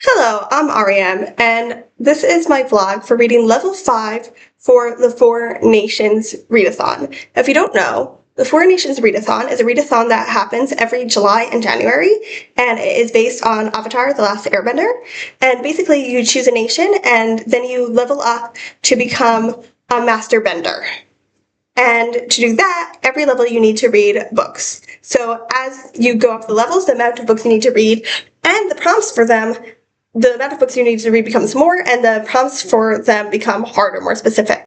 Hello, I'm Ariam, and this is my vlog for reading level 5 for the Four Nations Readathon. If you don't know, the Four Nations Readathon is a readathon that happens every July and January, and it is based on Avatar: The Last Airbender. And basically, you choose a nation, and then you level up to become a Master Bender. And to do that, every level you need to read books. So as you go up the levels, the amount of books you need to read and the prompts for them, the amount of books you need to read becomes more, and the prompts for them become harder, more specific.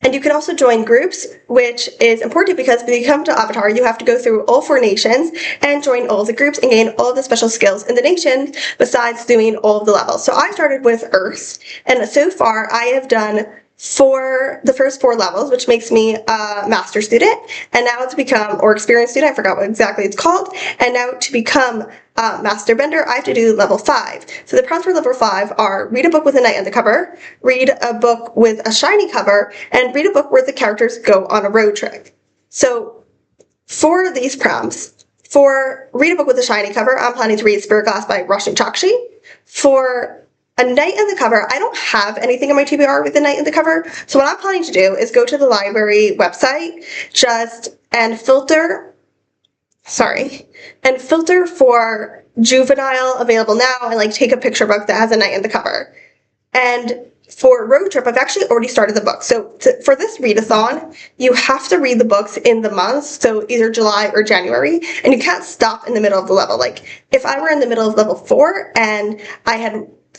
And you can also join groups, which is important because when you come to Avatar, you have to go through all four nations and join all the groups and gain all the special skills in the nations besides doing all of the levels. So I started with Earth, and so far I have done the first 4 levels, which makes me a master student, and now to become, or experienced student, I forgot what exactly it's called, and now to become a master bender, I have to do level 5. So the prompts for level 5 are read a book with a knight on the cover, read a book with a shiny cover, and read a book where the characters go on a road trip. So for these prompts, for read a book with a shiny cover, I'm planning to read Spirit Glass by Rashmi Chokshi. For a knight in the cover, I don't have anything in my TBR with a knight in the cover, so what I'm planning to do is go to the library website and filter for juvenile available now and take a picture book that has a knight in the cover. And for road trip, I've actually already started the book. So for this readathon, you have to read the books in the months, so either July or January, and you can't stop in the middle of the level. Like if I were in the middle of level 4 and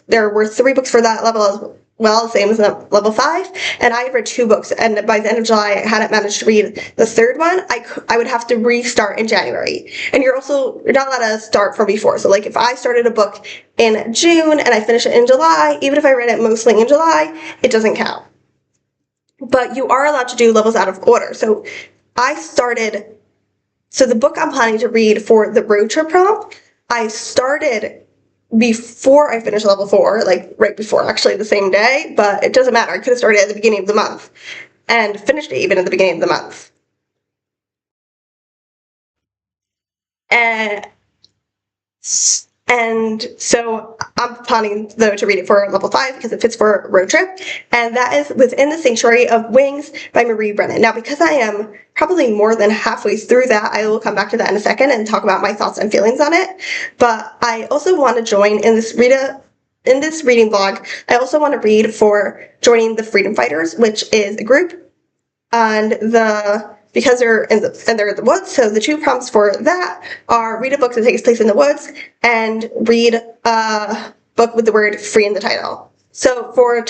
there were 3 books for that level as well, same as level 5, and I had read 2 books, and by the end of July I hadn't managed to read the 3rd one, I would have to restart in January. And you're not allowed to start from before. So if I started a book in June and I finish it in July, even if I read it mostly in July, it doesn't count. But you are allowed to do levels out of order. So the book I'm planning to read for the road trip prompt, I started before I finished level 4, right before, actually the same day, but it doesn't matter. I could have started at the beginning of the month and finished it even at the beginning of the month. And so I'm planning, though, to read it for level 5 because it fits for a road trip, and that is Within the Sanctuary of Wings by Marie Brennan. Now, because I am probably more than halfway through that, I will come back to that in a second and talk about my thoughts and feelings on it, but I also want to join in this reading vlog. I also want to read for joining the Freedom Fighters, which is a group, and because they're in the woods, so the 2 prompts for that are read a book that takes place in the woods and read a book with the word free in the title. So I'm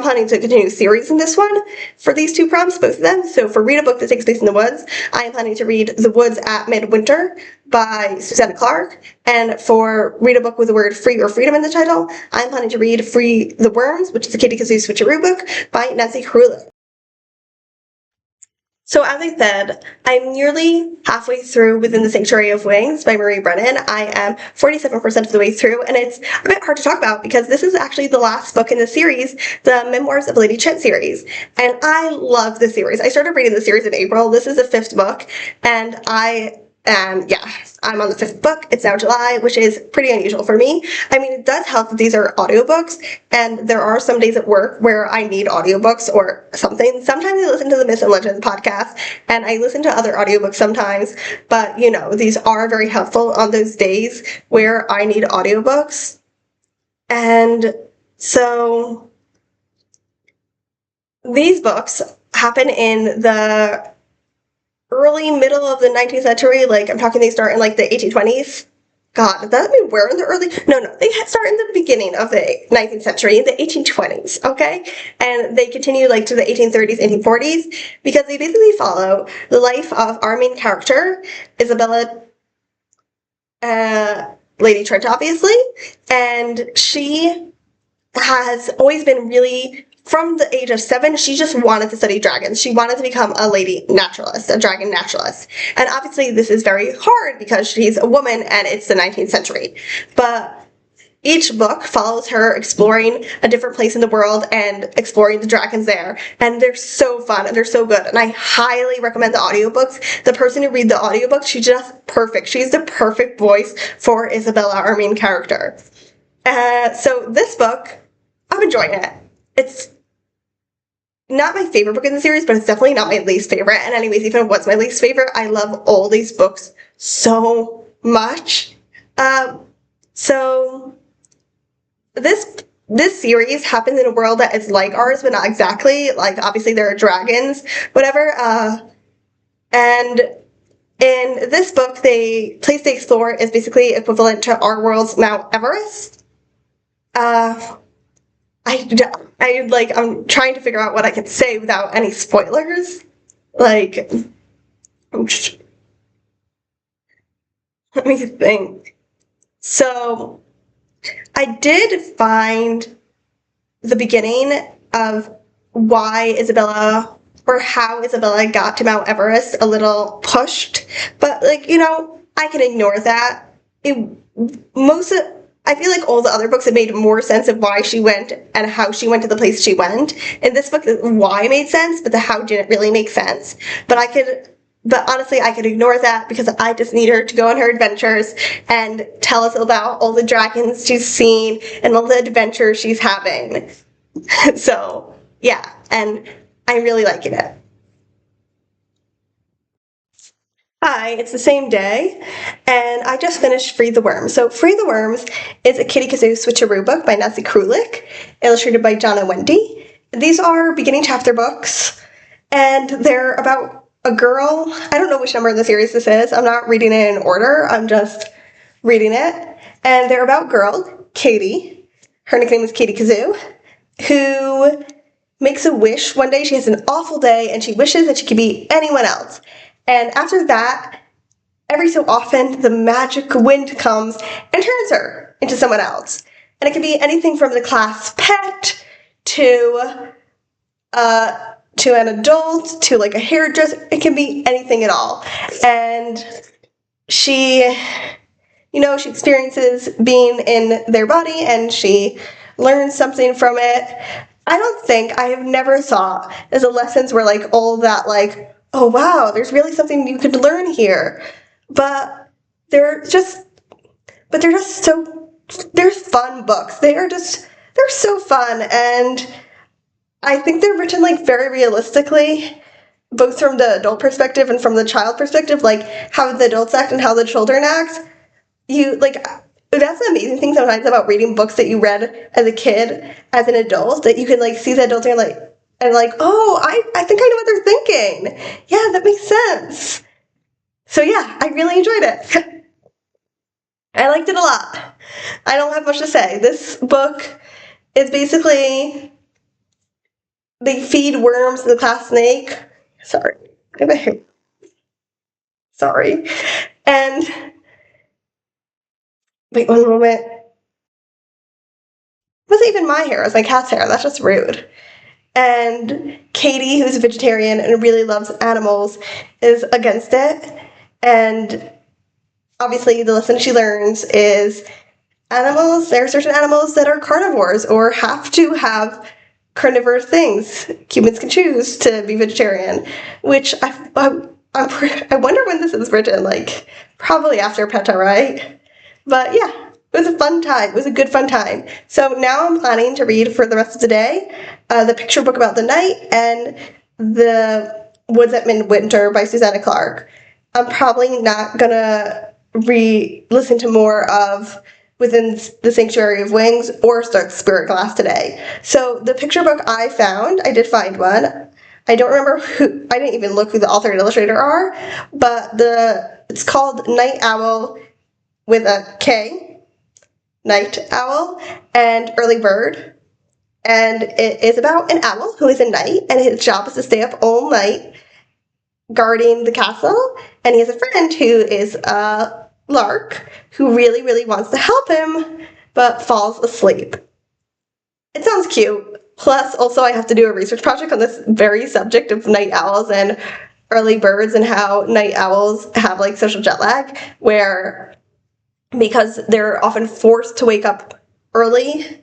planning to continue the series in this one for these 2 prompts, both of them. So for read a book that takes place in the woods, I am planning to read The Woods at Midwinter by Susanna Clarke. And for read a book with the word free or freedom in the title, I'm planning to read Free the Worms, which is a Katie Kazoo Switcheroo book by Nancy Carullo. So as I said, I'm nearly halfway through Within the Sanctuary of Wings by Marie Brennan. I am 47% of the way through, and it's a bit hard to talk about because this is actually the last book in the series, the Memoirs of Lady Chit series. And I love this series. I started reading the series in April. This is the 5th book, and I'm on the 5th book. It's now July, which is pretty unusual for me. I mean, it does help that these are audiobooks, and there are some days at work where I need audiobooks or something. Sometimes I listen to the Myths and Legends podcast, and I listen to other audiobooks sometimes, but these are very helpful on those days where I need audiobooks. And so these books happen in the middle of the 19th century. I'm talking they start in the 1820s. God, does that mean we're in the early? No, they start in the beginning of the 19th century, in the 1820s, okay? And they continue to the 1830s, 1840s, because they basically follow the life of our main character, Isabella, Lady Trent, obviously, and she has always been really, from the age of 7, she just wanted to study dragons. She wanted to become a lady naturalist, a dragon naturalist. And obviously this is very hard because she's a woman and it's the 19th century. But each book follows her exploring a different place in the world and exploring the dragons there. And they're so fun and they're so good. And I highly recommend the audiobooks. The person who reads the audiobooks, she's just perfect. She's the perfect voice for Isabella, our main character. So this book, I'm enjoying it. It's not my favorite book in the series, but it's definitely not my least favorite. And anyways, even if it was my least favorite, I love all these books so much. So this series happens in a world that is like ours, but not exactly. Like obviously there are dragons, whatever. And in this book, the place they explore is basically equivalent to our world's Mount Everest. Uh, I'm trying to figure out what I can say without any spoilers. Like, let me think. So, I did find the beginning of why Isabella or how Isabella got to Mount Everest a little pushed, but I can ignore that. It most of, I feel like all the other books have made more sense of why she went and how she went to the place she went. In this book, why made sense, but the how didn't really make sense. But honestly, I could ignore that because I just need her to go on her adventures and tell us about all the dragons she's seen and all the adventures she's having. So, yeah, and I'm really liking it. Hi, it's the same day, and I just finished Free the Worms. So, Free the Worms is a Kitty Kazoo switcheroo book by Nancy Krulik, illustrated by Donna Wendy. These are beginning chapter books, and they're about a girl. I don't know which number in the series this is. I'm not reading it in order, I'm just reading it. And they're about girl, Katie. Her nickname is Katie Kazoo, who makes a wish. One day she has an awful day and she wishes that she could be anyone else. And after that, every so often, the magic wind comes and turns her into someone else. And it can be anything from the class pet to an adult to like a hairdresser. It can be anything at all. And she, she experiences being in their body and she learns something from it. I have never thought that the lessons were like all that, like, oh wow, there's really something you could learn here. But they're just, they're fun books. They're so fun. And I think they're written like very realistically, both from the adult perspective and from the child perspective, like how the adults act and how the children act. That's the amazing thing sometimes about reading books that you read as a kid, as an adult, that you can like see the adults and like, oh, I think I know what they're thinking. Yeah, that makes sense. So yeah, I really enjoyed it. I liked it a lot. I don't have much to say. This book is basically they feed worms to the class snake. Sorry. Sorry. And wait one moment. It wasn't even my hair, it was my cat's hair. That's just rude. And Katie, who's a vegetarian and really loves animals, is against it. And obviously, the lesson she learns is there are certain animals that are carnivores or have to have carnivorous things. Humans can choose to be vegetarian, which I wonder when this is written, like probably after PETA, right? But yeah, it was a fun time. It was a good fun time. So now I'm planning to read for the rest of the day the picture book about the night and the Woods at Midwinter by Susanna Clarke. I'm probably not gonna listen to more of Within the Sanctuary of Wings or start Spirit Glass today. So the picture book I did find one. I don't remember I didn't even look who the author and illustrator are, but it's called Night Owl with a K, Night Owl, and Early Bird. And it is about an owl who is a knight, and his job is to stay up all night guarding the castle. And he has a friend who is a lark who really, really wants to help him, but falls asleep. It sounds cute. Plus, also, I have to do a research project on this very subject of night owls and early birds and how night owls have like social jet lag, where because they're often forced to wake up early,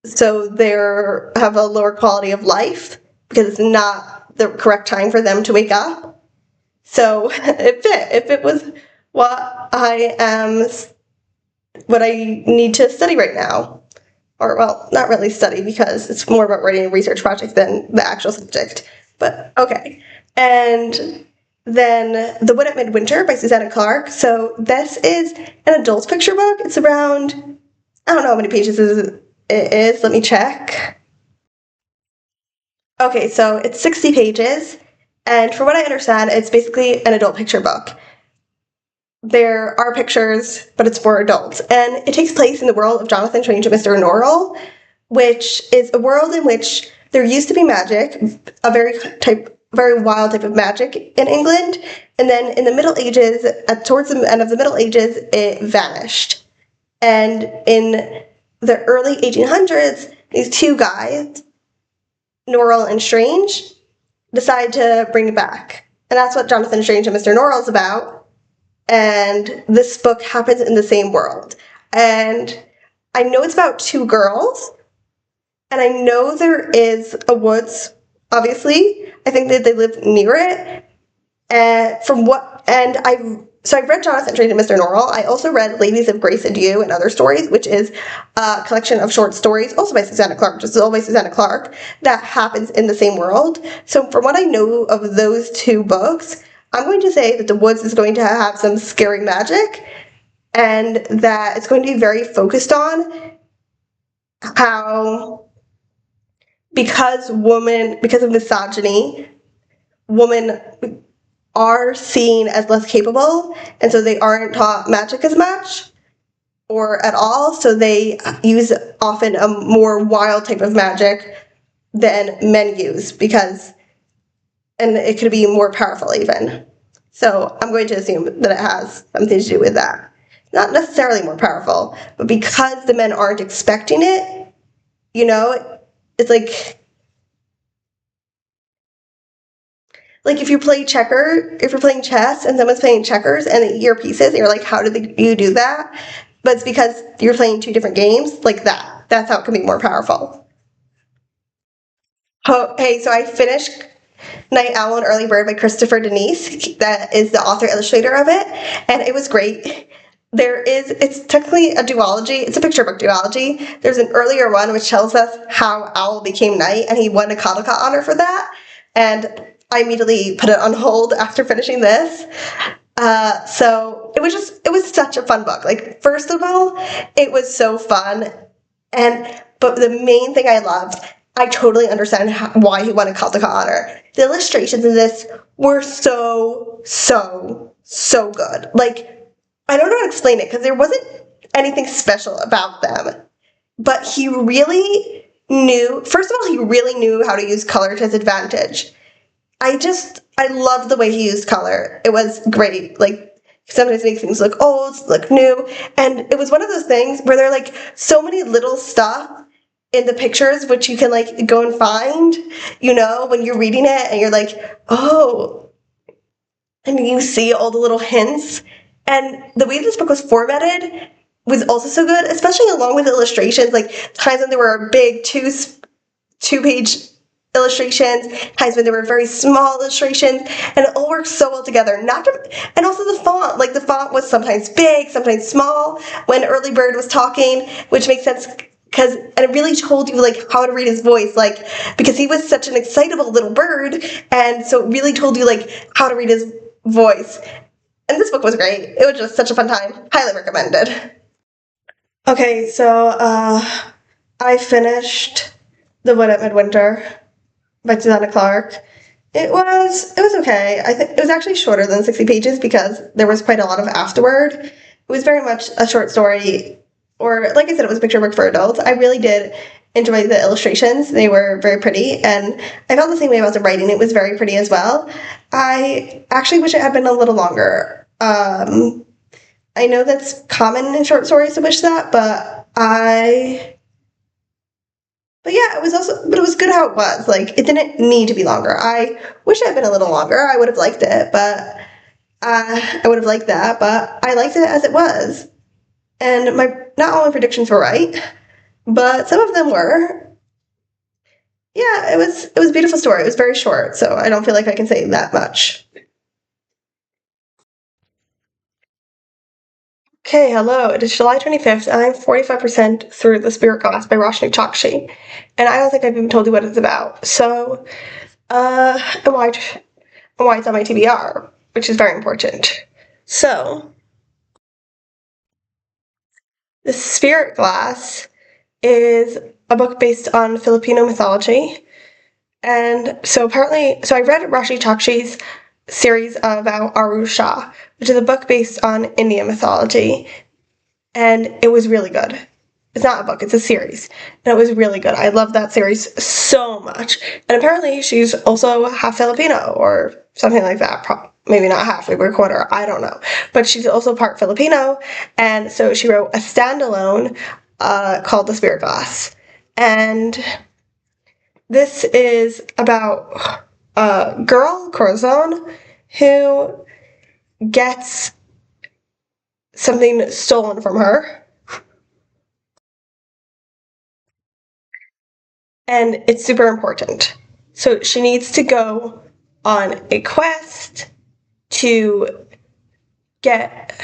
so they have a lower quality of life because it's not the correct time for them to wake up. So if it was what I am what I need to study right now. Or, well, not really study because it's more about writing a research project than the actual subject. But okay. And then The Wood at Midwinter by Susanna Clarke. So this is an adult picture book. It's around, I don't know how many pages it is. Let me check. Okay, so it's 60 pages. And from what I understand, it's basically an adult picture book. There are pictures, but it's for adults. And it takes place in the world of Jonathan Strange and Mr. Norrell, which is a world in which there used to be magic, a very wild type of magic in England, and then in the Middle Ages, towards the end of the Middle Ages, it vanished. And in the early 1800s, these two guys, Norrell and Strange, decide to bring it back. And that's what Jonathan Strange and Mr. Norrell is about. And this book happens in the same world. And I know it's about two girls, and I know there is a woods, obviously. I think that they live near it. And I've read Jonathan Strange and Mr. Norrell. I also read Ladies of Grace and You and Other Stories, which is a collection of short stories, also by Susanna Clarke, just all by Susanna Clarke, that happens in the same world. So from what I know of those two books, I'm going to say that The Woods is going to have some scary magic, and that it's going to be very focused on how, because of misogyny, women are seen as less capable, and so they aren't taught magic as much or at all, so they use often a more wild type of magic than men use, and it could be more powerful even. So I'm going to assume that it has something to do with that. Not necessarily more powerful, but because the men aren't expecting it, it's like if you're playing chess and someone's playing checkers and they hear pieces and you're like, how did you do that? But it's because you're playing two different games, like that. That's how it can be more powerful. Oh, hey, so I finished Night Owl and Early Bird by Christopher Denise. That is the author illustrator of it, and it was great. It's technically a duology. It's a picture book duology. There's an earlier one which tells us how Owl became Night, and he won a Caldecott honor for that. And I immediately put it on hold after finishing this. So it was such a fun book. Like, first of all, it was so fun, but the main thing I loved, I totally understand why he won a Caldecott honor. The illustrations in this were so, so, so good. Like, I don't know how to explain it because there wasn't anything special about them. But first of all, he really knew how to use color to his advantage. I loved the way he used color. It was great. Like, sometimes makes things look old, look new. And it was one of those things where there are like so many little stuff in the pictures which you can like go and find, when you're reading it and you're like, oh, and you see all the little hints. And the way this book was formatted was also so good, especially along with the illustrations. Like, times when there were big two-page illustrations, times when there were very small illustrations, and it all worked so well together. And also the font. Like, the font was sometimes big, sometimes small when Early Bird was talking, which makes sense and it really told you like how to read his voice, like, because he was such an excitable little bird, and so it really told you like how to read his voice. And this book was great. It was just such a fun time. Highly recommended. Okay, so I finished The Wood at Midwinter by Susanna Clarke. It was okay. I think it was actually shorter than 60 pages because there was quite a lot of afterword. It was very much a short story, or like I said, it was a picture book for adults. I really did enjoy the illustrations. They were very pretty, and I felt the same way about the writing. It was very pretty as well. I actually wish it had been a little longer. I know that's common in short stories to wish that, but yeah, it was good how it was. Like, it didn't need to be longer. I wish it had been a little longer. I would have liked it, but I would have liked that, but I liked it as it was. And not all my predictions were right, but some of them were. Yeah, it was a beautiful story. It was very short, so I don't feel like I can say that much. Okay, hello. It is July 25th, and I'm 45% through The Spirit Glass by Roshni Chokshi. And I don't think I've even told you what it's about. So, and why it's on my TBR, which is very important. So, The Spirit Glass is a book based on Filipino mythology. And so I read Rashi Chokshi's series about Arusha, which is a book based on Indian mythology. And it was really good. It's not a book, it's a series. And it was really good. I love that series so much. And apparently she's also half Filipino or something like that. Maybe not half, maybe a quarter, I don't know. But she's also part Filipino. And so she wrote a standalone called The Spirit Glass. And this is about a girl, Corazon, who gets something stolen from her. And it's super important. So she needs to go on a quest to get,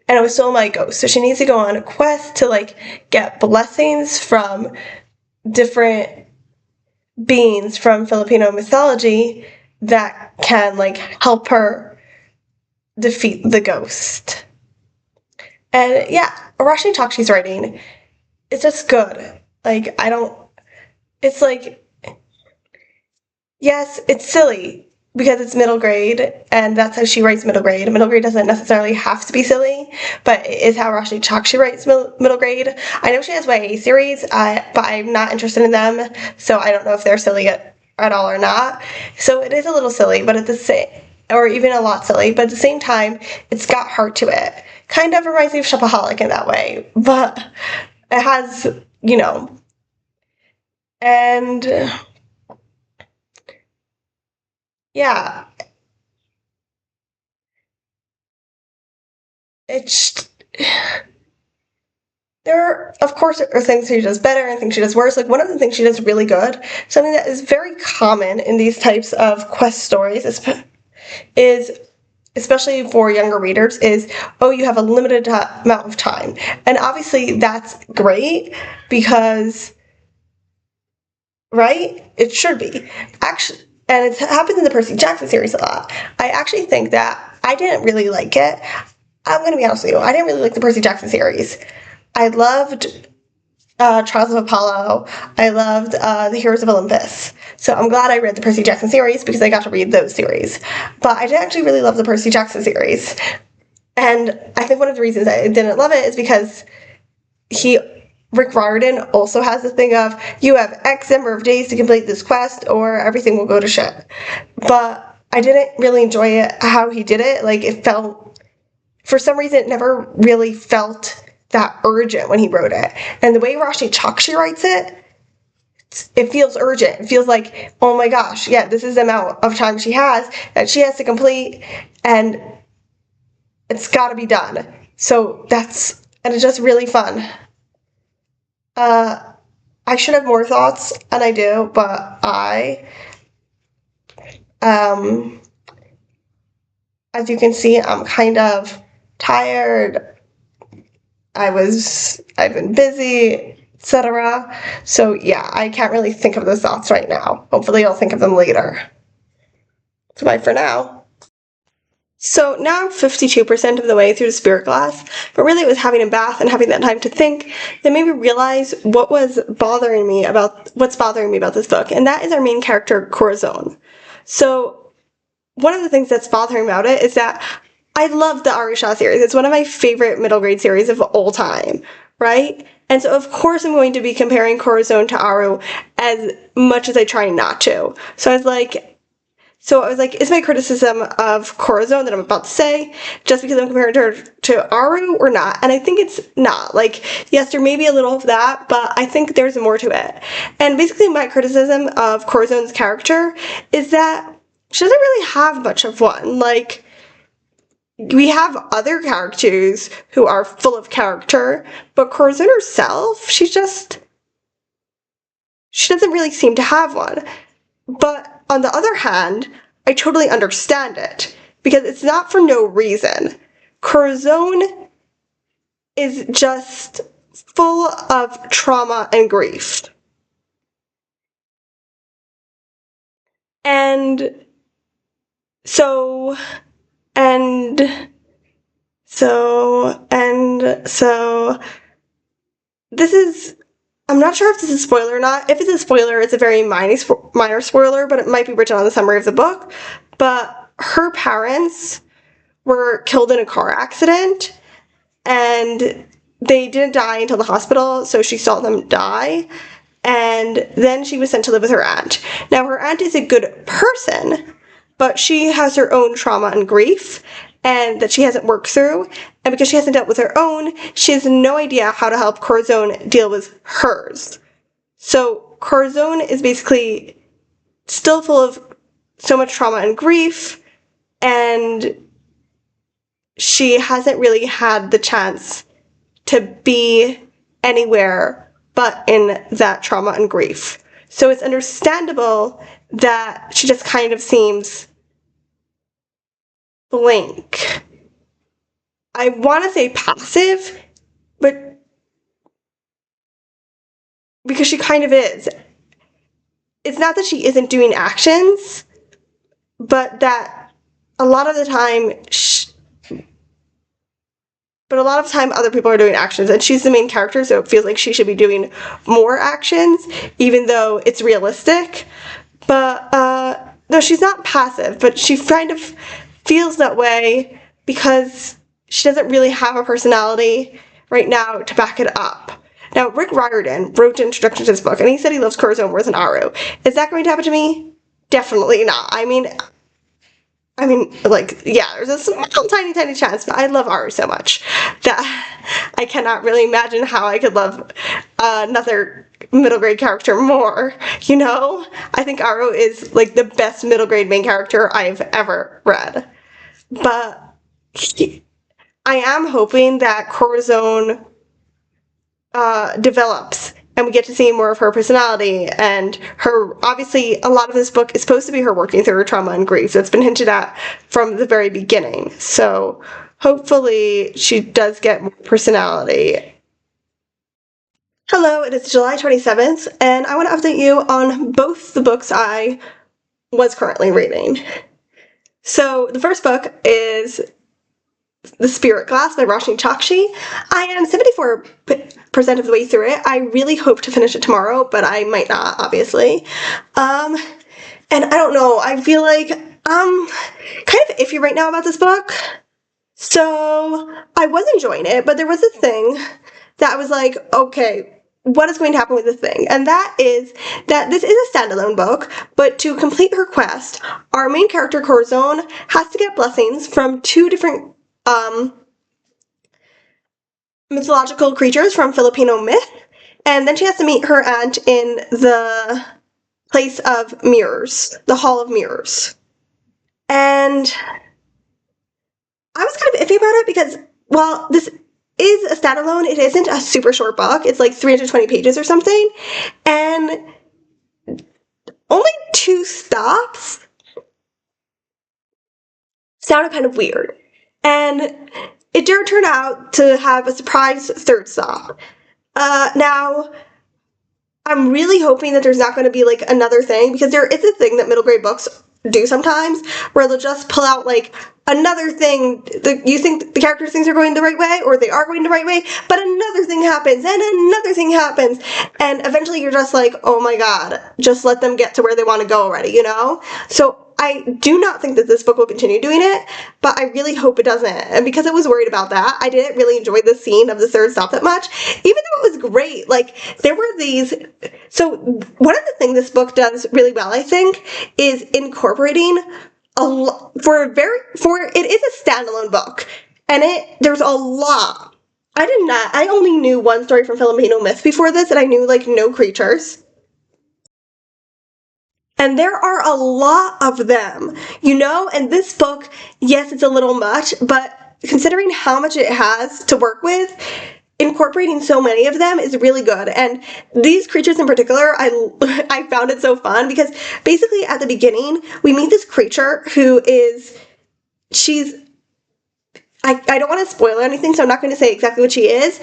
and it was stolen by a ghost. So she needs to go on a quest to like get blessings from different beings from Filipino mythology that can like help her defeat the ghost. And yeah, Arashi Chokshi's writing, it's just good. Like it's like, yes, it's silly because it's middle grade, and that's how she writes middle grade. Middle grade doesn't necessarily have to be silly, but it is how Roshni Chokshi writes middle grade. I know she has YA series, but I'm not interested in them, so I don't know if they're silly at all or not. So it is a little silly, but at the same, or even a lot silly, but at the same time, it's got heart to it. Kind of reminds me of Shopaholic in that way, but it has, and yeah, it's there, of course, are things she does better and things she does worse. Like, one of the things she does really good, something that is very common in these types of quest stories, is especially for younger readers, is, oh, you have a limited amount of time. And obviously, that's great because, right? It should be. Actually, and it happens in the Percy Jackson series a lot. I actually think that I didn't really like it. I'm going to be honest with you. I didn't really like the Percy Jackson series. I loved Trials of Apollo. I loved The Heroes of Olympus. So I'm glad I read the Percy Jackson series because I got to read those series. But I did actually really love the Percy Jackson series. And I think one of the reasons I didn't love it is because Rick Riordan also has this thing of, you have X number of days to complete this quest or everything will go to shit. But I didn't really enjoy it, how he did it. Like, it felt, for some reason, it never really felt that urgent when he wrote it. And the way Roshni Chokshi writes it, it feels urgent. It feels like, oh my gosh, yeah, this is the amount of time she has that she has to complete, and it's got to be done. So and it's just really fun. I should have more thoughts, and I do, but as you can see, I'm kind of tired. I've been busy, etc. So yeah, I can't really think of those thoughts right now. Hopefully I'll think of them later. So bye for now. So now I'm 52% of the way through the Spirit Glass, but really it was having a bath and having that time to think that made me realize what's bothering me about this book, and that is our main character, Corazon. So one of the things that's bothering about it is that I love the Arusha series. It's one of my favorite middle grade series of all time, right? And so of course I'm going to be comparing Corazon to Aru as much as I try not to. So I was like, is my criticism of Corazon that I'm about to say just because I'm comparing her to Aru or not? And I think it's not. Like, yes, there may be a little of that, but I think there's more to it. And basically my criticism of Corazon's character is that she doesn't really have much of one. Like, we have other characters who are full of character, but Corazon herself, she doesn't really seem to have one. But on the other hand, I totally understand it, because it's not for no reason. Corazon is just full of trauma and grief. And so this is, I'm not sure if this is a spoiler or not. If it's a spoiler, it's a very minor spoiler, but it might be written on the summary of the book. But her parents were killed in a car accident, and they didn't die until the hospital, so she saw them die, and then she was sent to live with her aunt. Now, her aunt is a good person, but she has her own trauma and grief, and that she hasn't worked through, and because she hasn't dealt with her own, she has no idea how to help Corazon deal with hers. So Corazon is basically still full of so much trauma and grief, and she hasn't really had the chance to be anywhere but in that trauma and grief. So it's understandable that she just kind of seems blank. I want to say passive, but because she kind of is. It's not that she isn't doing actions, but that a lot of the time other people are doing actions, and she's the main character, so it feels like she should be doing more actions, even though it's realistic. But no, she's not passive, but she kind of feels that way because she doesn't really have a personality right now to back it up. Now, Rick Riordan wrote an introduction to this book, and he said he loves Corazon more than Aru. Is that going to happen to me? Definitely not. I mean, like, yeah, there's a small, tiny chance, but I love Aru so much that I cannot really imagine how I could love another middle grade character more, you know? I think Aru is, like, the best middle grade main character I've ever read. But I am hoping that Corazon develops, and we get to see more of her personality, and her, obviously, a lot of this book is supposed to be her working through her trauma and grief. That's been hinted at from the very beginning. So hopefully she does get more personality. Hello, it is July 27th, and I want to update you on both the books I was currently reading. So the first book is The Spirit Glass by Roshni Chokshi. I am 74% of the way through it. I really hope to finish it tomorrow, but I might not, obviously. And I don't know, I feel like I'm kind of iffy right now about this book. So I was enjoying it, but there was a thing that I was like, okay, what is going to happen with this thing? And that is that this is a standalone book, but to complete her quest, our main character, Corazon, has to get blessings from two different mythological creatures from Filipino myth, and then she has to meet her aunt in the place of mirrors, the Hall of Mirrors. And I was kind of iffy about it because, well, this is a standalone. It isn't a super short book. It's like 320 pages or something, and only 2 stops sounded kind of weird. And it did turn out to have a surprise 3rd stop. Now, I'm really hoping that there's not going to be, like, another thing, because there is a thing that middle grade books do sometimes, where they'll just pull out, like, another thing that you think the characters' things are going the right way, or they are going the right way, but another thing happens, and another thing happens, and eventually you're just like, oh my god, just let them get to where they want to go already, you know? So I do not think that this book will continue doing it, but I really hope it doesn't. And because I was worried about that, I didn't really enjoy the scene of the 3rd stop that much, even though it was great. Like, there were these... So one of the things this book does really well, I think, is incorporating it is a standalone book, and there's a lot. I only knew one story from Filipino myth before this, and I knew, like, no creatures. And there are a lot of them, you know? And this book, yes, it's a little much, but considering how much it has to work with, incorporating so many of them is really good. And these creatures in particular, I found it so fun because basically at the beginning, we meet this creature who is, I don't want to spoil anything, so I'm not going to say exactly what she is.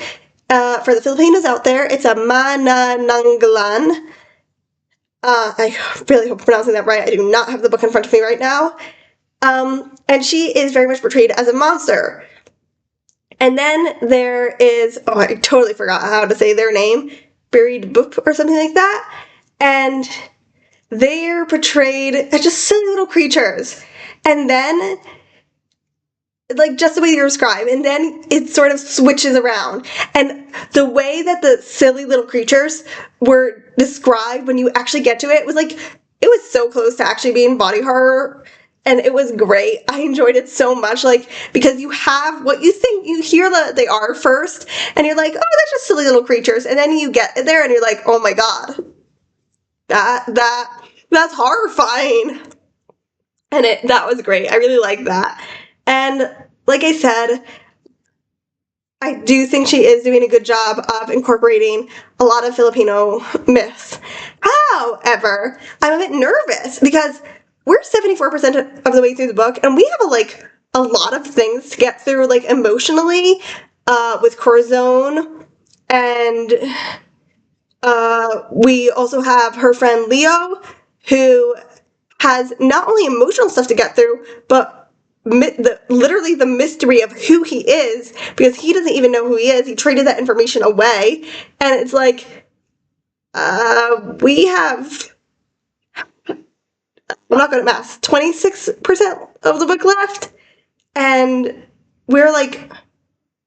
For the Filipinos out there, it's a manananggalan. I really hope I'm pronouncing that right. I do not have the book in front of me right now. And she is very much portrayed as a monster. And then there is, I totally forgot how to say their name, Buried Boop or something like that. And they're portrayed as just silly little creatures. And then, like, just the way you describe, and then it sort of switches around. And the way that the silly little creatures were described when you actually get to it was like, it was so close to actually being body horror. And it was great. I enjoyed it so much, like, because you have what you think, you hear that they are first, and you're like, oh, they're just silly little creatures. And then you get there and you're like, oh my god, that's horrifying. And that was great. I really liked that. And like I said, I do think she is doing a good job of incorporating a lot of Filipino myths. However, I'm a bit nervous because we're 74% of the way through the book, and we have a lot of things to get through, like, emotionally, with Corazon, and we also have her friend Leo, who has not only emotional stuff to get through, but literally the mystery of who he is, because he doesn't even know who he is. He traded that information away, and it's like, we have, I'm not good at math, 26% of the book left, and we're like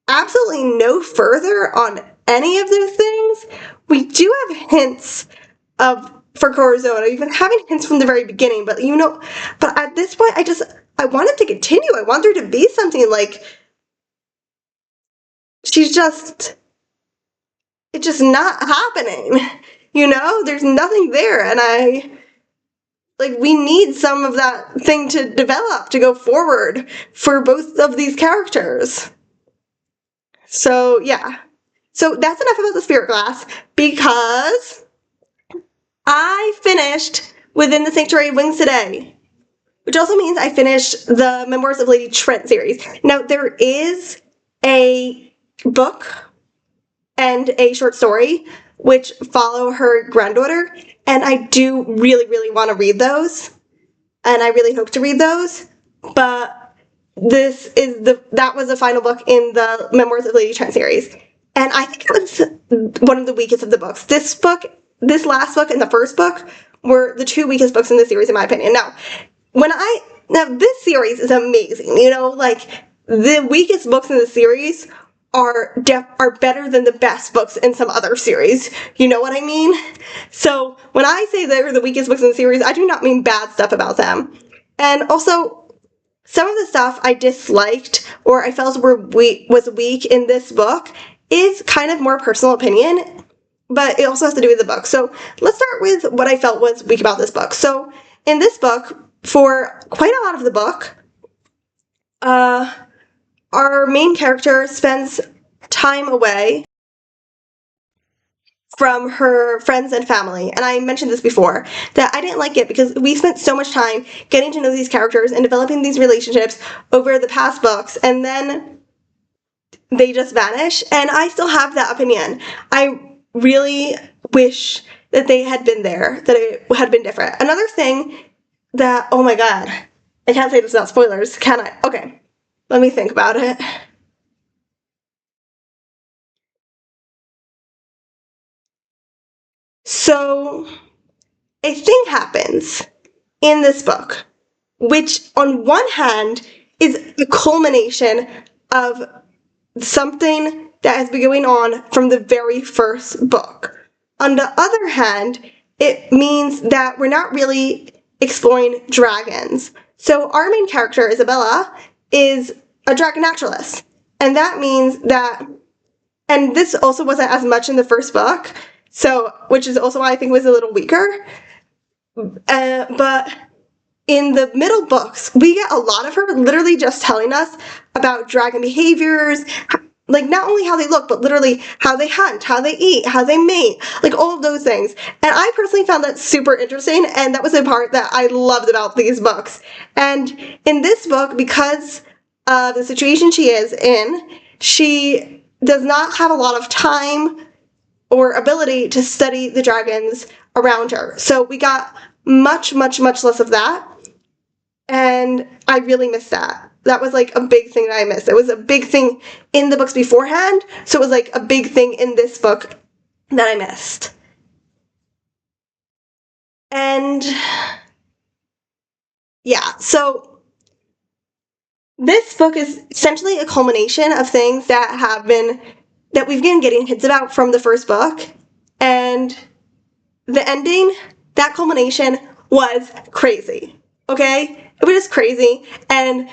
absolutely no further on any of those things. We do have hints for Corazon. We've been having hints from the very beginning, but but at this point, I want it to continue. I want there to be something, like, it's just not happening. There's nothing there, and we need some of that thing to develop, to go forward for both of these characters. So, yeah. So that's enough about the Spirit Glass, because I finished Within the Sanctuary of Wings today, which also means I finished the Memoirs of Lady Trent series. Now, there is a book and a short story which follow her granddaughter, and I do really, really want to read those, and I really hope to read those, but that was the final book in the Memoirs of Lady Trent series, and I think it was one of the weakest of the books. This last book, and the first book were the two weakest books in the series, in my opinion. Now, this series is amazing, the weakest books in the series are better than the best books in some other series. You know what I mean? So when I say they're the weakest books in the series, I do not mean bad stuff about them. And also, some of the stuff I disliked or I felt was weak in this book is kind of more personal opinion, but it also has to do with the book. So let's start with what I felt was weak about this book. So in this book, for quite a lot of the book, our main character spends time away from her friends and family. And I mentioned this before, that I didn't like it because we spent so much time getting to know these characters and developing these relationships over the past books, and then they just vanish. And I still have that opinion. I really wish that they had been there, that it had been different. Another thing that, oh my god, I can't say this without spoilers, can I? Okay. Let me think about it. So, a thing happens in this book, which on one hand is the culmination of something that has been going on from the very first book. On the other hand, it means that we're not really exploring dragons. So our main character, Isabella, is a dragon naturalist. And that means that, and this also wasn't as much in the first book, which is also why I think was a little weaker. But in the middle books, we get a lot of her literally just telling us about dragon behaviors, not only how they look, but literally how they hunt, how they eat, how they mate, all of those things. And I personally found that super interesting, and that was the part that I loved about these books. And in this book, because of the situation she is in, she does not have a lot of time or ability to study the dragons around her. So we got much, much, much less of that. And I really missed that. That was like a big thing that I missed. It was a big thing in the books beforehand, so it was like a big thing in this book that I missed. And yeah, so this book is essentially a culmination of things that we've been getting hints about from the first book. And the ending, that culmination was crazy. Okay? It was just crazy. And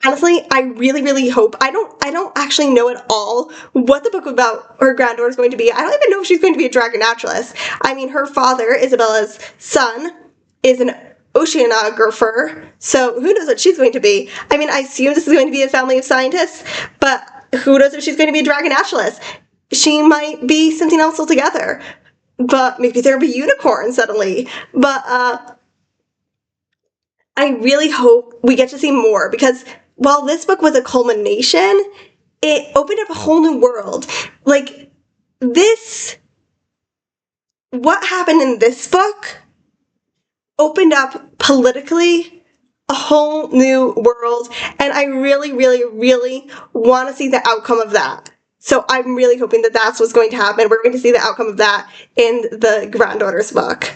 honestly, I really, really hope, I don't actually know at all what the book about her granddaughter is going to be. I don't even know if she's going to be a dragon naturalist. I mean, her father, Isabella's son, is an oceanographer, so who knows what she's going to be. I mean, I assume this is going to be a family of scientists, but who knows if she's going to be a dragon naturalist. She might be something else altogether, but maybe there'll be unicorns suddenly. But I really hope we get to see more, because while this book was a culmination, it opened up a whole new world. Like, what happened in this book opened up politically a whole new world, and I really, really, really want to see the outcome of that. So I'm really hoping that that's what's going to happen. We're going to see the outcome of that in the granddaughter's book.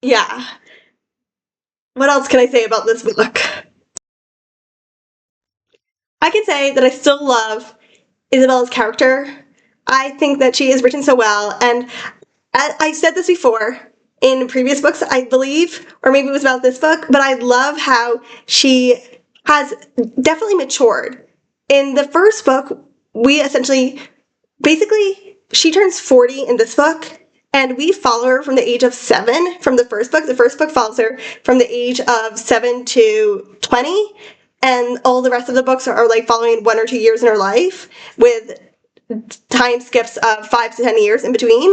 Yeah. What else can I say about this book? I can say that I still love Isabella's character. I think that she is written so well, and I said this before in previous books, I believe, or maybe it was about this book, but I love how she has definitely matured. In the first book, we essentially, basically, she turns 40 in this book, and we follow her from the age of 7 from the first book. The first book follows her from the age of 7 to 20, and all the rest of the books are like following 1 or 2 years in her life, with time skips of 5 to 10 years in between.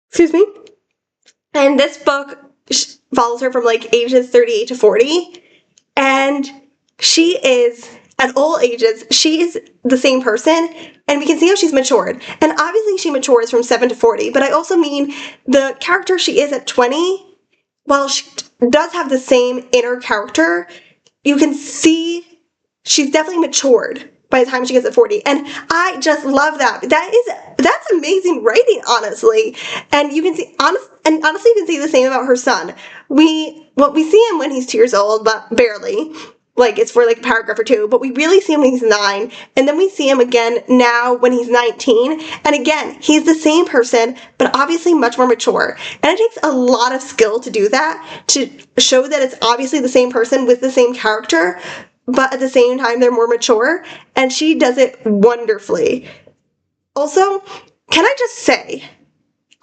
Excuse me. And this book follows her from like ages 38 to 40, and she is, at all ages, she is the same person, and we can see how she's matured. And obviously she matures from 7 to 40, but I also mean the character she is at 20, while she does have the same inner character, you can see she's definitely matured by the time she gets to 40. And I just love that. That's amazing writing, honestly. And you can see, honestly, you can see the same about her son. We see him when he's 2 years old, but barely. Like, it's for like a paragraph or two, but we really see him when he's 9, and then we see him again now when he's 19, and again, he's the same person, but obviously much more mature. And it takes a lot of skill to do that, to show that it's obviously the same person with the same character, but at the same time they're more mature, and she does it wonderfully. Also, can I just say,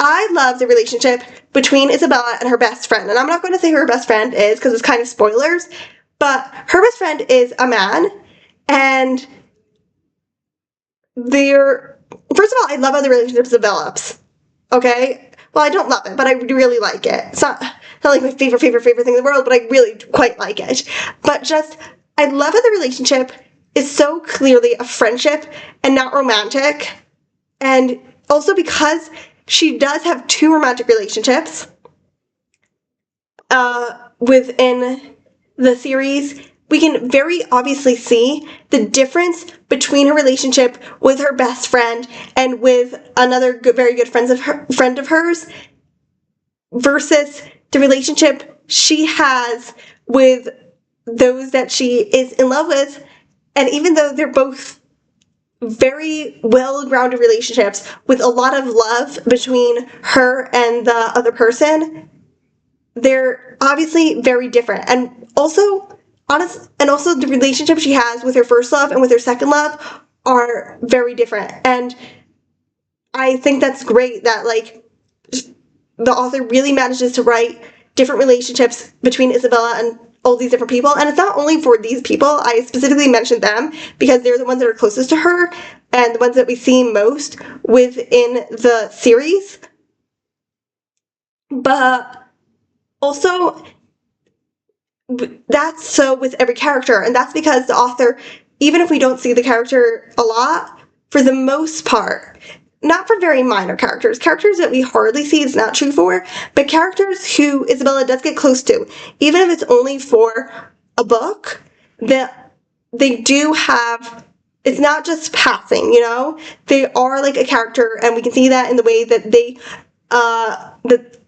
I love the relationship between Isabella and her best friend, and I'm not going to say who her best friend is because it's kind of spoilers, but her best friend is a man, and first of all, I love how the relationship develops, okay? Well, I don't love it, but I really like it. It's not like my favorite thing in the world, but I really quite like it. But just, I love how the relationship is so clearly a friendship and not romantic, and also because she does have 2 romantic relationships within the series, we can very obviously see the difference between her relationship with her best friend and with another very good friend of hers versus the relationship she has with those that she is in love with. And even though they're both very well-grounded relationships with a lot of love between her and the other person, they're obviously very different. And also the relationship she has with her first love and with her second love are very different. And I think that's great that, like, the author really manages to write different relationships between Isabella and all these different people. And it's not only for these people. I specifically mentioned them because they're the ones that are closest to her and the ones that we see most within the series. But also, that's so with every character, and that's because the author, even if we don't see the character a lot, for the most part, not for very minor characters that we hardly see, it's not true for, but characters who Isabella does get close to, even if it's only for a book, that they do have, it's not just passing, you know? They are like a character, and we can see that in the way that they,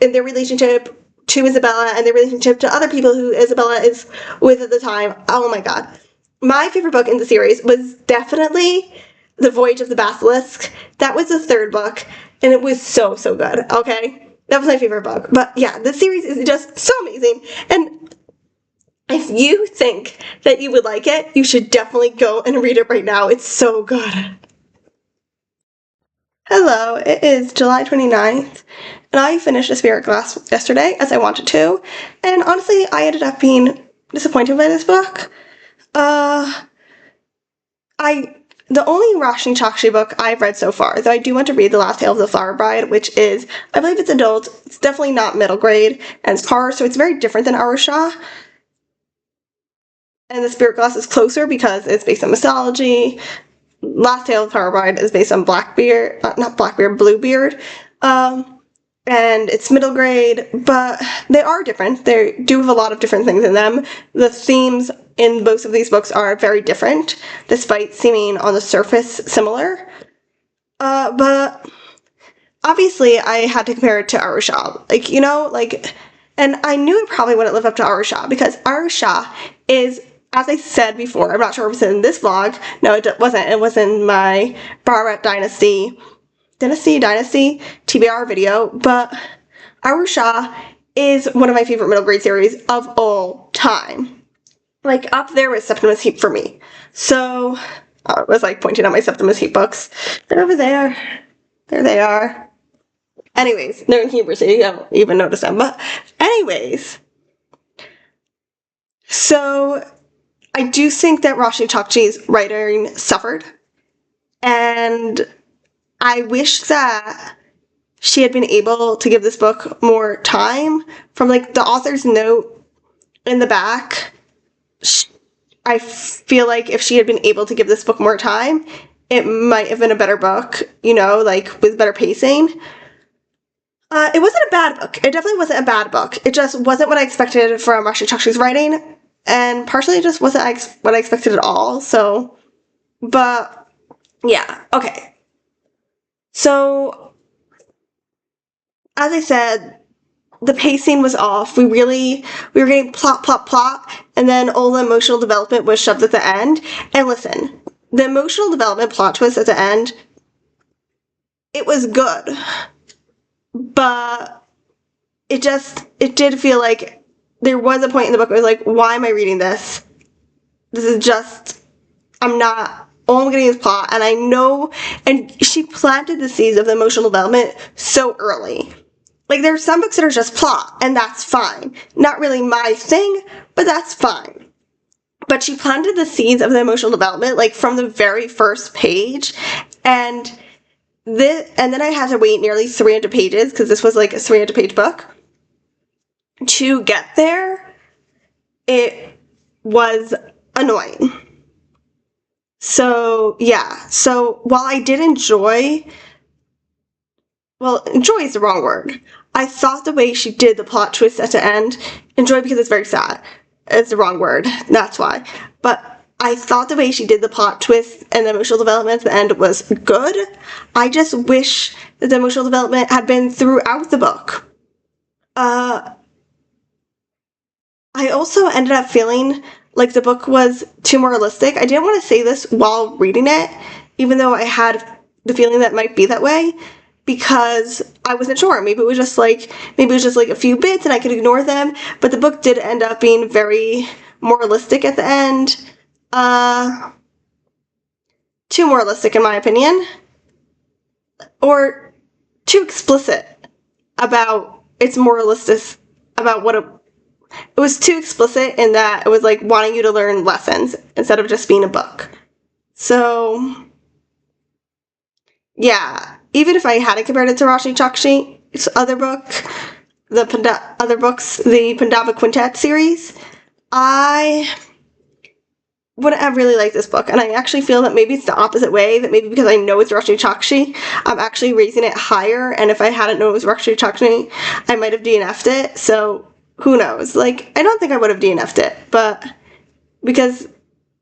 in their relationship to Isabella and their relationship to other people who Isabella is with at the time. Oh my god. My favorite book in the series was definitely The Voyage of the Basilisk. That was the third book, and it was so, so good, okay? That was my favorite book. But yeah, the series is just so amazing, and if you think that you would like it, you should definitely go and read it right now. It's so good. Hello, it is July 29th, and I finished A Spirit Glass yesterday, as I wanted to, and honestly, I ended up being disappointed by this book. The only Roshni Chokshi book I've read so far, though I do want to read The Last Tale of the Flower Bride, which is, I believe it's adult, it's definitely not middle grade, and it's par, so it's very different than Arusha. And The Spirit Glass is closer because it's based on mythology. Last Tale of the Flower Bride is based on Bluebeard. And it's middle grade, but they are different. They do have a lot of different things in them. The themes in both of these books are very different, despite seeming on the surface similar. But obviously I had to compare it to Arusha. And I knew it probably wouldn't live up to Arusha, because Arusha is, as I said before, I'm not sure if it was in this vlog. No, it wasn't. It was in my Barat Dynasty TBR video, but Arusha is one of my favorite middle grade series of all time. Like, up there with Septimus Heap for me. So, I was like pointing out my Septimus Heap books. They're over there. There they are. Anyways, they're in Hebrew, so you don't even notice them. But anyways, so I do think that Roshni Chokshi's writing suffered, and I wish that she had been able to give this book more time. From like the author's note in the back, I feel like if she had been able to give this book more time, it might have been a better book, you know, like with better pacing. It wasn't a bad book. It definitely wasn't a bad book. It just wasn't what I expected from Roshni Chokshi's writing, and partially it just wasn't what I expected at all. So, but yeah, okay. So, as I said, the pacing was off. We were getting plot, and then all the emotional development was shoved at the end. And listen, the emotional development plot twist at the end, it was good. But it did feel like there was a point in the book where I was like, why am I reading this? This is just, all I'm getting is plot, and I know, and she planted the seeds of the emotional development so early. Like, there are some books that are just plot, and that's fine. Not really my thing, but that's fine. But she planted the seeds of the emotional development, like, from the very first page, and then I had to wait nearly 300 pages, because this was like a 300-page book, to get there. It was annoying. So, yeah. So, while I did enjoy is the wrong word. I thought the way she did the plot twist at the end, enjoy because it's very sad. It's the wrong word. That's why. But I thought the way she did the plot twist and the emotional development at the end was good. I just wish that the emotional development had been throughout the book. I also ended up feeling like the book was too moralistic. I didn't want to say this while reading it, even though I had the feeling that it might be that way, because I wasn't sure. Maybe it was just like a few bits and I could ignore them, but the book did end up being very moralistic at the end. Too moralistic in my opinion, or too explicit about its moralistic, about what it was too explicit in that it was like wanting you to learn lessons instead of just being a book. So, yeah, even if I hadn't compared it to Roshni Chokshi's other book, the Pandava Quintet series, I wouldn't have really liked this book, and I actually feel that maybe it's the opposite way, that maybe because I know it's Rakshni Chakshi, I'm actually raising it higher, and if I hadn't known it was Rakshni Chakshi, I might have DNF'd it, so who knows? Like, I don't think I would have DNF'd it, but because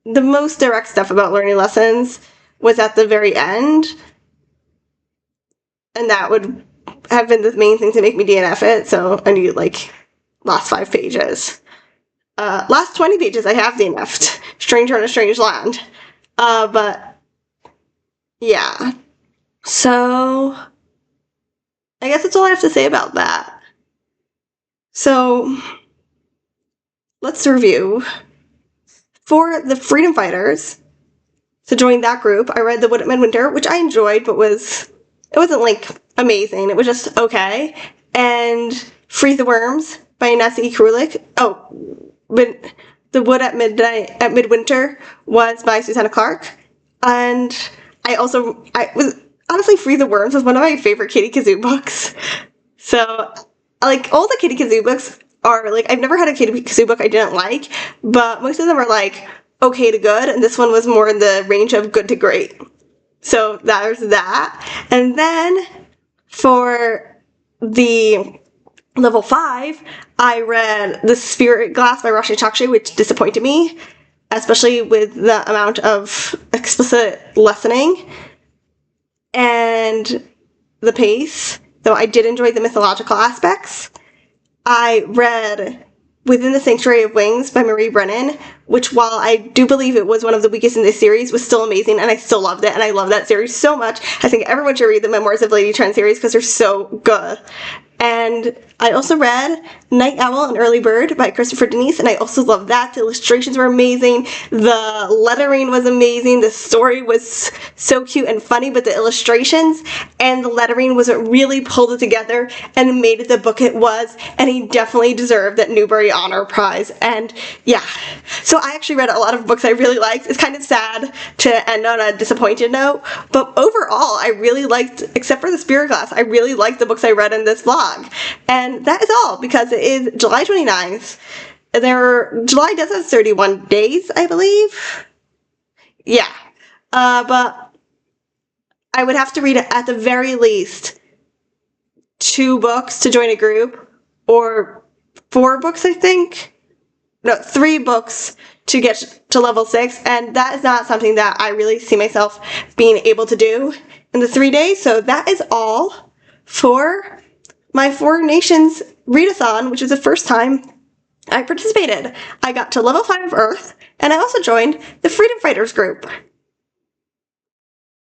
the most direct stuff about learning lessons was at the very end, and that would have been the main thing to make me DNF it, so I need, like, last 5 pages. Last 20 pages I have DNF'd. Stranger in a Strange Land. But, yeah. So, I guess that's all I have to say about that. So, let's review. For the freedom fighters, to join that group, I read The Wood at Midwinter, which I enjoyed, but it wasn't, like, amazing. It was just okay. And Freeze the Worms by Nancy E. Krulik. Oh, but The Wood at Midwinter was by Susanna Clarke. And honestly, Freeze the Worms was one of my favorite Katie Kazoo books. So, like, all the Katie Kazoo books are, like, I've never had a Katie Kazoo book I didn't like, but most of them are, like, okay to good, and this one was more in the range of good to great. So there's that. And then for the level 5, I read The Spirit Glass by Rakshni Chakshi, which disappointed me, especially with the amount of explicit lessoning and the pace, though I did enjoy the mythological aspects. I read Within the Sanctuary of Wings by Marie Brennan, which, while I do believe it was one of the weakest in this series, was still amazing, and I still loved it, and I love that series so much. I think everyone should read the Memoirs of Lady Trent series because they're so good. And I also read Night Owl and Early Bird by Christopher Denise, and I also loved that. The illustrations were amazing, the lettering was amazing, the story was so cute and funny, but the illustrations and the lettering was what really pulled it together and made it the book it was, and he definitely deserved that Newbery Honor Prize. And yeah, so I actually read a lot of books I really liked. It's kind of sad to end on a disappointed note, but overall I really liked, except for The Spirit Glass, I really liked the books I read in this vlog. And that is all, because it is July 29th. July does have 31 days, I believe. Yeah. But I would have to read at the very least 2 books to join a group, or 4 books, I think. No, 3 books to get to level 6, and that is not something that I really see myself being able to do in the 3 days. So that is all for my 4 Nations readathon, which was the first time I participated. I got to level 5 of Earth, and I also joined the Freedom Fighters group.